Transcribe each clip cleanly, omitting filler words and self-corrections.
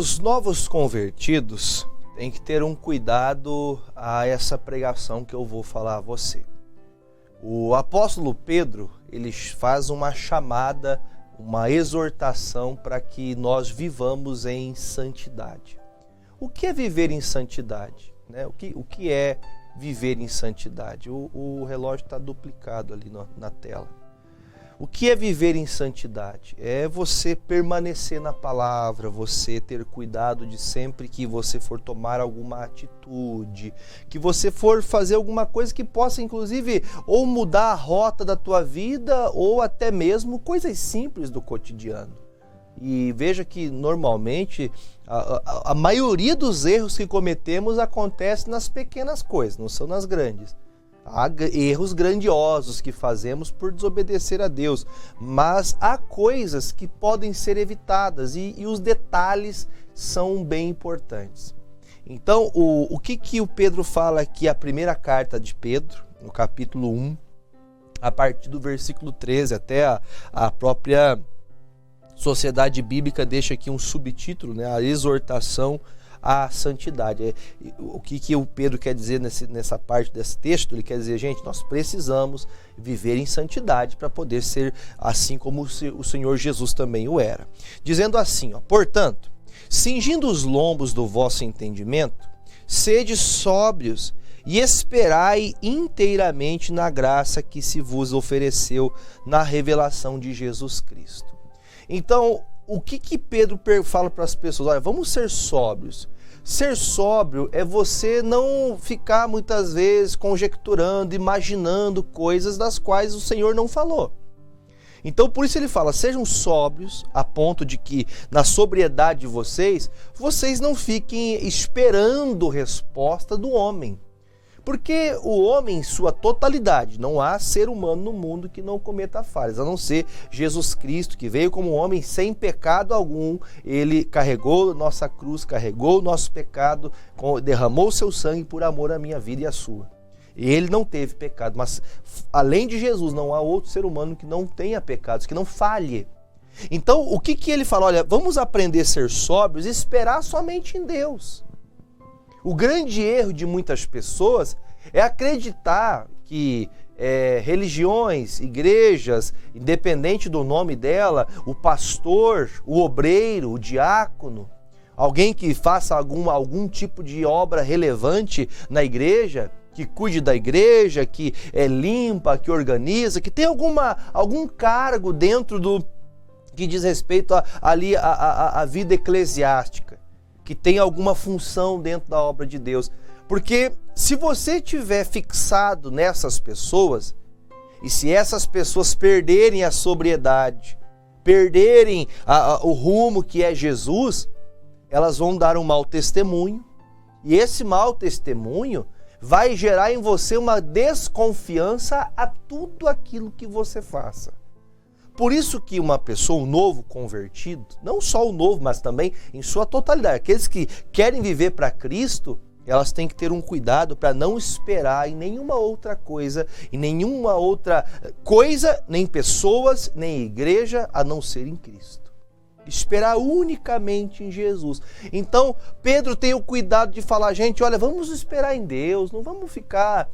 Os novos convertidos têm que ter um cuidado a essa pregação que eu vou falar a você. O apóstolo Pedro, ele faz uma chamada, uma exortação para que nós vivamos em santidade. O que é viver em santidade? O que é viver em santidade? O relógio está duplicado ali na tela. O que é viver em santidade? É você permanecer na palavra, você ter cuidado de sempre que você for tomar alguma atitude, que você for fazer alguma coisa que possa, inclusive, ou mudar a rota da tua vida, ou até mesmo coisas simples do cotidiano. E veja que, normalmente, a maioria dos erros que cometemos acontece nas pequenas coisas, não são nas grandes. Há erros grandiosos que fazemos por desobedecer a Deus, mas há coisas que podem ser evitadas e os detalhes são bem importantes. Então, o que o Pedro fala aqui, a primeira carta de Pedro, no capítulo 1, a partir do versículo 13, até a própria Sociedade Bíblica deixa aqui um subtítulo, a exortação à santidade. O que o Pedro quer dizer nessa parte desse texto? Ele quer dizer, gente, nós precisamos viver em santidade para poder ser assim como o Senhor Jesus também o era. Dizendo assim, portanto, cingindo os lombos do vosso entendimento, sede sóbrios e esperai inteiramente na graça que se vos ofereceu na revelação de Jesus Cristo. Então, o que Pedro fala para as pessoas? Olha, vamos ser sóbrios. Ser sóbrio é você não ficar muitas vezes conjecturando, imaginando coisas das quais o Senhor não falou. Então, por isso ele fala, sejam sóbrios a ponto de que na sobriedade de vocês não fiquem esperando resposta do homem. Porque o homem, em sua totalidade, não há ser humano no mundo que não cometa falhas, a não ser Jesus Cristo, que veio como homem sem pecado algum. Ele carregou nossa cruz, carregou o nosso pecado, derramou seu sangue por amor à minha vida e à sua. Ele não teve pecado, mas além de Jesus, não há outro ser humano que não tenha pecados, que não falhe. Então, o que ele fala? Olha, vamos aprender a ser sóbrios e esperar somente em Deus. O grande erro de muitas pessoas é acreditar que religiões, igrejas, independente do nome dela, o pastor, o obreiro, o diácono, alguém que faça algum tipo de obra relevante na igreja, que cuide da igreja, que limpa, que organiza, que tem algum cargo dentro do que diz respeito à vida eclesiástica, que tem alguma função dentro da obra de Deus. Porque se você estiver fixado nessas pessoas, e se essas pessoas perderem a sobriedade, perderem o rumo que é Jesus, elas vão dar um mau testemunho, e esse mau testemunho vai gerar em você uma desconfiança a tudo aquilo que você faça. Por isso que uma pessoa, um novo convertido, não só o novo, mas também em sua totalidade, aqueles que querem viver para Cristo, elas têm que ter um cuidado para não esperar em nenhuma outra coisa, nem pessoas, nem igreja, a não ser em Cristo. Esperar unicamente em Jesus. Então, Pedro tem o cuidado de falar, gente, olha, vamos esperar em Deus, não vamos ficar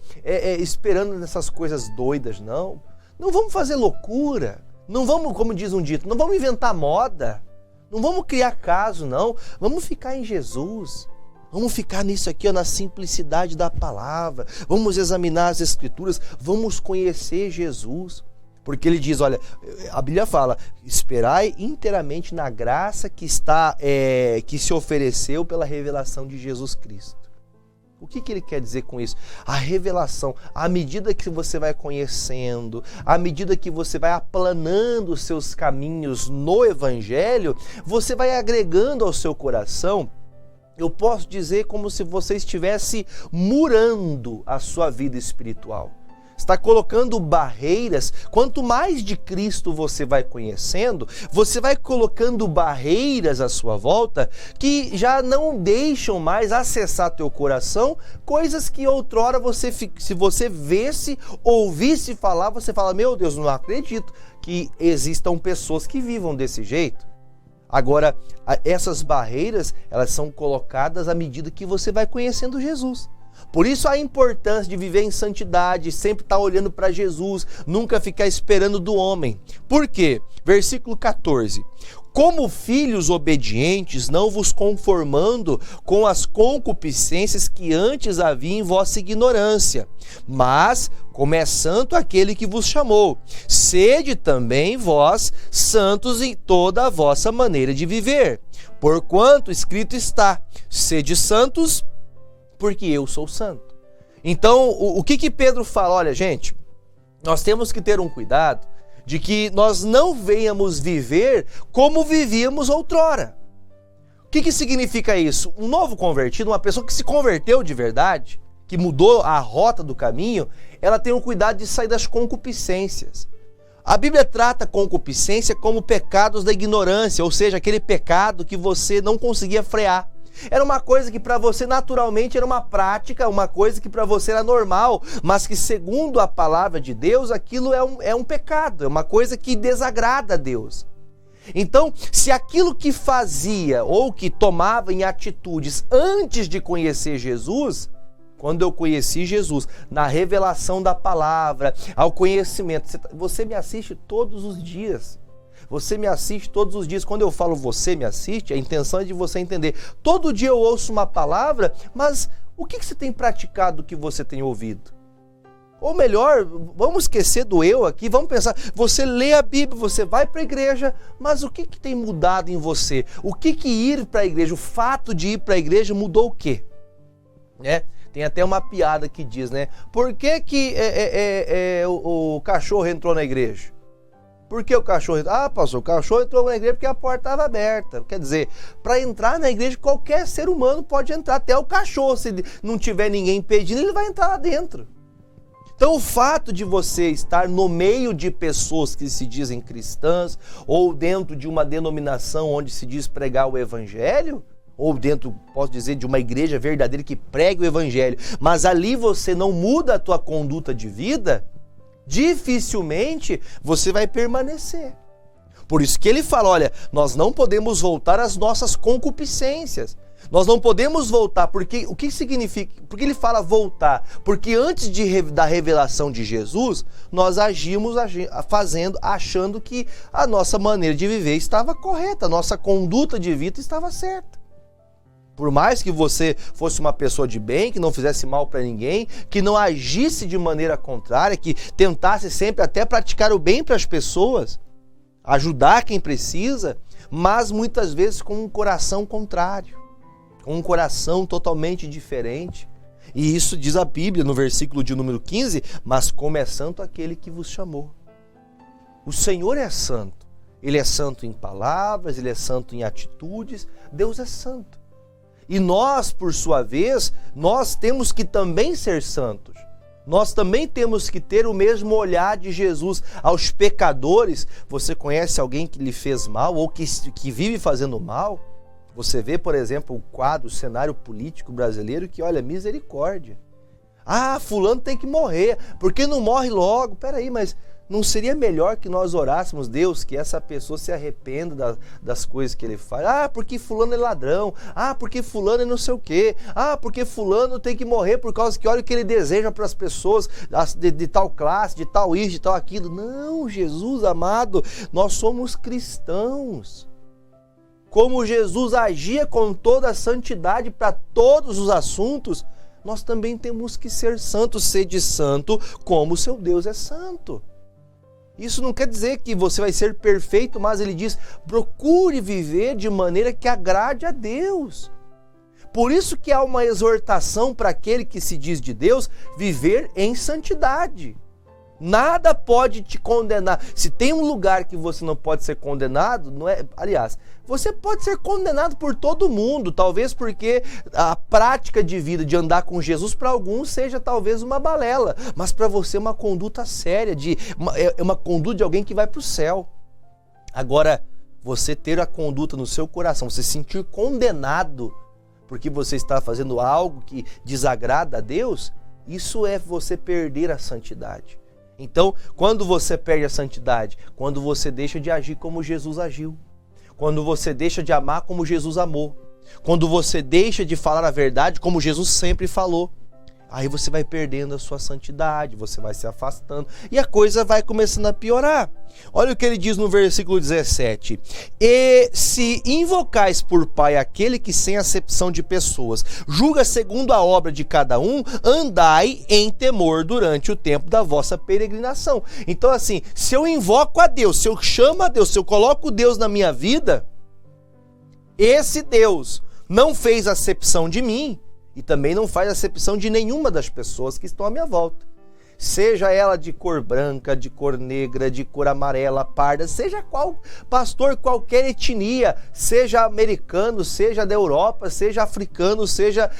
esperando nessas coisas doidas, não. Não vamos fazer loucura. Não vamos, como diz um dito, não vamos inventar moda, não vamos criar caso, não. Vamos ficar em Jesus, vamos ficar nisso aqui, na simplicidade da palavra, vamos examinar as Escrituras, vamos conhecer Jesus. Porque ele diz, olha, a Bíblia fala, esperai inteiramente na graça que se ofereceu pela revelação de Jesus Cristo. O que ele quer dizer com isso? A revelação, à medida que você vai conhecendo, à medida que você vai aplanando os seus caminhos no Evangelho, você vai agregando ao seu coração, eu posso dizer como se você estivesse murando a sua vida espiritual. Está colocando barreiras. Quanto mais de Cristo você vai conhecendo, você vai colocando barreiras à sua volta que já não deixam mais acessar teu coração coisas que outrora se você ouvisse falar, você fala, meu Deus, não acredito que existam pessoas que vivam desse jeito. Agora, essas barreiras, elas são colocadas à medida que você vai conhecendo Jesus. Por isso a importância de viver em santidade, sempre estar olhando para Jesus, nunca ficar esperando do homem. Por quê? Versículo 14. Como filhos obedientes, não vos conformando com as concupiscências que antes havia em vossa ignorância, mas como é santo aquele que vos chamou, sede também vós santos em toda a vossa maneira de viver. Porquanto escrito está, sede santos, porque eu sou santo. Então, o que Pedro fala? Olha, gente, nós temos que ter um cuidado de que nós não venhamos viver como vivíamos outrora. O que significa isso? Um novo convertido, uma pessoa que se converteu de verdade, que mudou a rota do caminho, ela tem um cuidado de sair das concupiscências. A Bíblia trata a concupiscência como pecados da ignorância, ou seja, aquele pecado que você não conseguia frear. Era uma coisa que para você naturalmente era uma prática, uma coisa que para você era normal, mas que segundo a palavra de Deus, aquilo é um pecado, é uma coisa que desagrada a Deus. Então, se aquilo que fazia ou que tomava em atitudes antes de conhecer Jesus, quando eu conheci Jesus, na revelação da palavra, ao conhecimento, você me assiste todos os dias. Você me assiste todos os dias. Quando eu falo você me assiste, a intenção é de você entender. Todo dia eu ouço uma palavra, mas o que você tem praticado do que você tem ouvido? Ou melhor, vamos esquecer do eu aqui, vamos pensar, você lê a Bíblia, você vai para a igreja, mas o que tem mudado em você? O que ir para a igreja, o fato de ir para a igreja mudou o quê? Tem até uma piada que diz, né? Por que o cachorro entrou na igreja? Por que o cachorro entrou? Ah, pastor, o cachorro entrou na igreja porque a porta estava aberta. Quer dizer, para entrar na igreja, qualquer ser humano pode entrar, até o cachorro. Se não tiver ninguém pedindo, ele vai entrar lá dentro. Então, o fato de você estar no meio de pessoas que se dizem cristãs, ou dentro de uma denominação onde se diz pregar o evangelho, ou dentro, posso dizer, de uma igreja verdadeira que prega o evangelho, mas ali você não muda a tua conduta de vida, dificilmente você vai permanecer. Por isso que ele fala, olha, nós não podemos voltar às nossas concupiscências. Nós não podemos voltar, porque o que significa? Porque ele fala voltar? Porque antes da revelação de Jesus, nós agimos achando que a nossa maneira de viver estava correta, a nossa conduta de vida estava certa. Por mais que você fosse uma pessoa de bem, que não fizesse mal para ninguém, que não agisse de maneira contrária, que tentasse sempre até praticar o bem para as pessoas, ajudar quem precisa, mas muitas vezes com um coração contrário, com um coração totalmente diferente. E isso diz a Bíblia no versículo de número 15, mas como é santo aquele que vos chamou. O Senhor é santo. Ele é santo em palavras, ele é santo em atitudes, Deus é santo. E nós, por sua vez, nós temos que também ser santos. Nós também temos que ter o mesmo olhar de Jesus aos pecadores. Você conhece alguém que lhe fez mal ou que vive fazendo mal? Você vê, por exemplo, o quadro, o cenário político brasileiro que, olha, misericórdia. Ah, fulano tem que morrer, por que não morre logo? Peraí, mas não seria melhor que nós orássemos, Deus, que essa pessoa se arrependa das coisas que ele faz? Ah, porque fulano é ladrão. Ah, porque fulano é não sei o quê. Ah, porque fulano tem que morrer por causa que olha o que ele deseja para as pessoas de tal classe, de tal isso, de tal aquilo. Não, Jesus amado, nós somos cristãos. Como Jesus agia com toda a santidade para todos os assuntos, nós também temos que ser santos, sede santo, como o seu Deus é santo. Isso não quer dizer que você vai ser perfeito, mas ele diz, procure viver de maneira que agrade a Deus. Por isso que há uma exortação para aquele que se diz de Deus, viver em santidade. Nada pode te condenar. Se tem um lugar que você não pode ser condenado, não é? Aliás, você pode ser condenado por todo mundo, talvez porque a prática de vida de andar com Jesus para alguns seja talvez uma balela, mas para você é uma conduta séria, é uma conduta de alguém que vai para o céu. Agora, você ter a conduta no seu coração, você se sentir condenado porque você está fazendo algo que desagrada a Deus, isso é você perder a santidade. Então, quando você perde a santidade? Quando você deixa de agir como Jesus agiu. quando você deixa de amar como Jesus amou, quando você deixa de falar a verdade como Jesus sempre falou. Aí você vai perdendo a sua santidade, você vai se afastando e a coisa vai começando a piorar. Olha o que ele diz no versículo 17. E se invocais por Pai aquele que sem acepção de pessoas julga segundo a obra de cada um, andai em temor durante o tempo da vossa peregrinação. Então assim, se eu invoco a Deus, se eu chamo a Deus, se eu coloco Deus na minha vida, esse Deus não fez acepção de mim, e também não faz acepção de nenhuma das pessoas que estão à minha volta. Seja ela de cor branca, de cor negra, de cor amarela, parda, seja qual pastor, qualquer etnia, seja americano, seja da Europa, seja africano, seja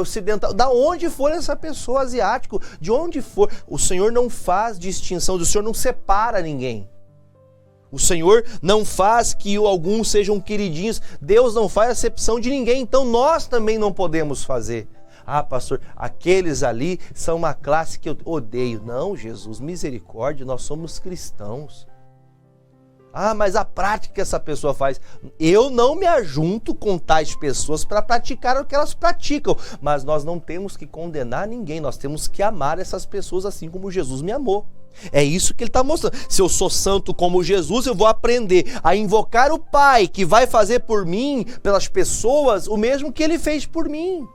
ocidental, da onde for essa pessoa, asiático, de onde for, o Senhor não faz distinção, o Senhor não separa ninguém. O Senhor não faz que alguns sejam queridinhos. Deus não faz acepção de ninguém. Então nós também não podemos fazer. Ah, pastor, aqueles ali são uma classe que eu odeio. Não, Jesus, misericórdia, nós somos cristãos. Ah, mas a prática que essa pessoa faz. Eu não me ajunto com tais pessoas para praticar o que elas praticam. Mas nós não temos que condenar ninguém. Nós temos que amar essas pessoas assim como Jesus me amou. É isso que ele está mostrando. Se eu sou santo como Jesus, eu vou aprender a invocar o Pai que vai fazer por mim, pelas pessoas, o mesmo que ele fez por mim.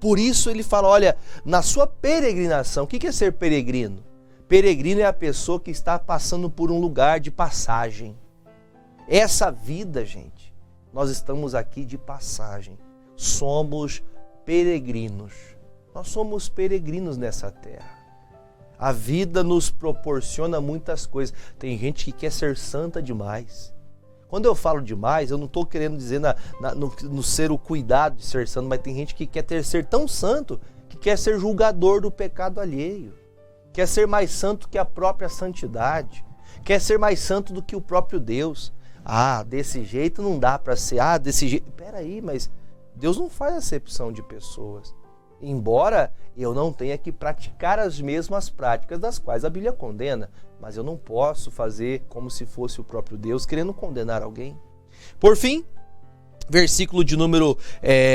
Por isso ele fala, olha, na sua peregrinação, o que é ser peregrino? Peregrino é a pessoa que está passando por um lugar de passagem. Essa vida, gente, nós estamos aqui de passagem. Somos peregrinos. Nós somos peregrinos nessa terra. A vida nos proporciona muitas coisas. Tem gente que quer ser santa demais. Quando eu falo demais, eu não estou querendo dizer no ser o cuidado de ser santo, mas tem gente que quer ser tão santo que quer ser julgador do pecado alheio. Quer ser mais santo que a própria santidade. Quer ser mais santo do que o próprio Deus. Ah, desse jeito não dá para ser. Ah, desse jeito... Peraí, mas Deus não faz acepção de pessoas. Embora eu não tenha que praticar as mesmas práticas das quais a Bíblia condena, mas eu não posso fazer como se fosse o próprio Deus querendo condenar alguém. Por fim, versículo de número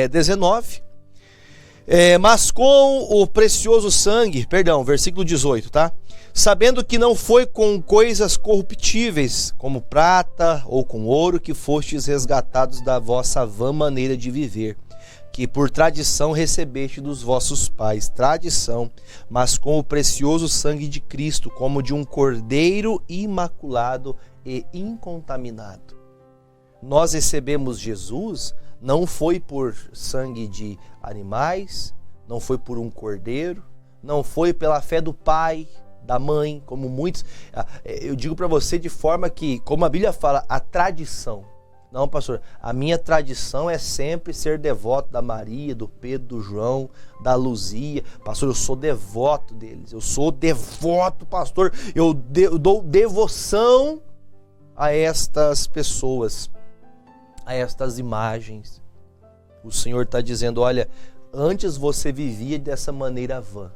19, mas com o precioso sangue, versículo 18, tá? Sabendo que não foi com coisas corruptíveis, como prata ou com ouro, que fostes resgatados da vossa vã maneira de viver, que por tradição recebeste dos vossos pais, tradição, mas com o precioso sangue de Cristo, como de um cordeiro imaculado e incontaminado. Nós recebemos Jesus, não foi por sangue de animais, não foi por um cordeiro, não foi pela fé do pai, da mãe, como muitos. Eu digo para você de forma que, como a Bíblia fala, a tradição. Não, pastor, a minha tradição é sempre ser devoto da Maria, do Pedro, do João, da Luzia. Pastor, eu sou devoto deles. Eu sou devoto, pastor. Eu dou devoção a estas pessoas, a estas imagens. O Senhor está dizendo, olha, antes você vivia dessa maneira vã.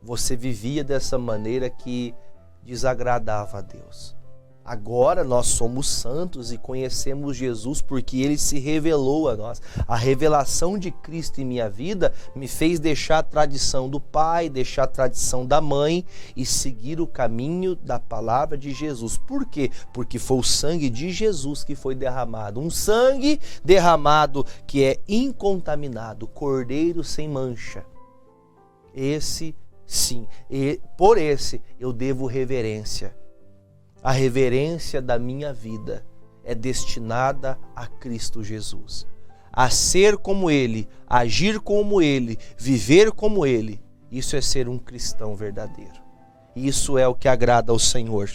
Você vivia dessa maneira que desagradava a Deus. Agora nós somos santos e conhecemos Jesus porque Ele se revelou a nós. A revelação de Cristo em minha vida me fez deixar a tradição do pai, deixar a tradição da mãe e seguir o caminho da palavra de Jesus. Por quê? Porque foi o sangue de Jesus que foi derramado. Um sangue derramado que é incontaminado, cordeiro sem mancha. Esse sim, e por esse eu devo reverência. A reverência da minha vida é destinada a Cristo Jesus. A ser como Ele, agir como Ele, viver como Ele. Isso é ser um cristão verdadeiro. Isso é o que agrada ao Senhor.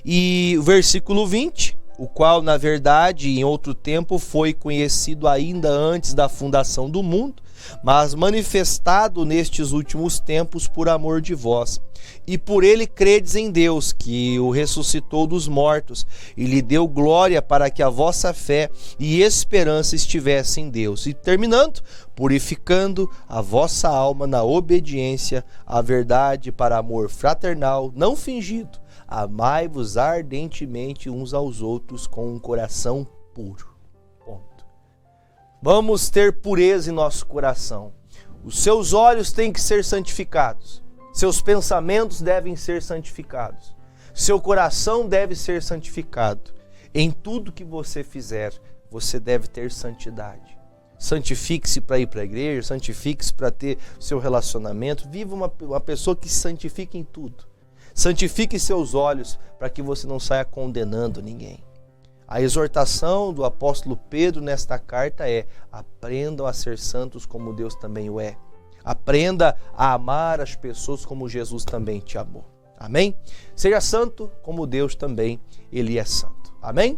E o versículo 20, o qual, na verdade, em outro tempo foi conhecido ainda antes da fundação do mundo, mas manifestado nestes últimos tempos por amor de vós. E por ele credes em Deus, que o ressuscitou dos mortos, e lhe deu glória, para que a vossa fé e esperança estivessem em Deus. E terminando, purificando a vossa alma na obediência à verdade, para amor fraternal, não fingido. Amai-vos ardentemente uns aos outros com um coração puro. Ponto. Vamos ter pureza em nosso coração. Os seus olhos têm que ser santificados. Seus pensamentos devem ser santificados. Seu coração deve ser santificado. Em tudo que você fizer, você deve ter santidade. Santifique-se para ir para a igreja, santifique-se para ter seu relacionamento. Viva uma pessoa que se santifique em tudo. Santifique seus olhos para que você não saia condenando ninguém. A exortação do apóstolo Pedro nesta carta é: aprendam a ser santos como Deus também o é. Aprenda a amar as pessoas como Jesus também te amou. Amém? Seja santo como Deus também, Ele é santo. Amém?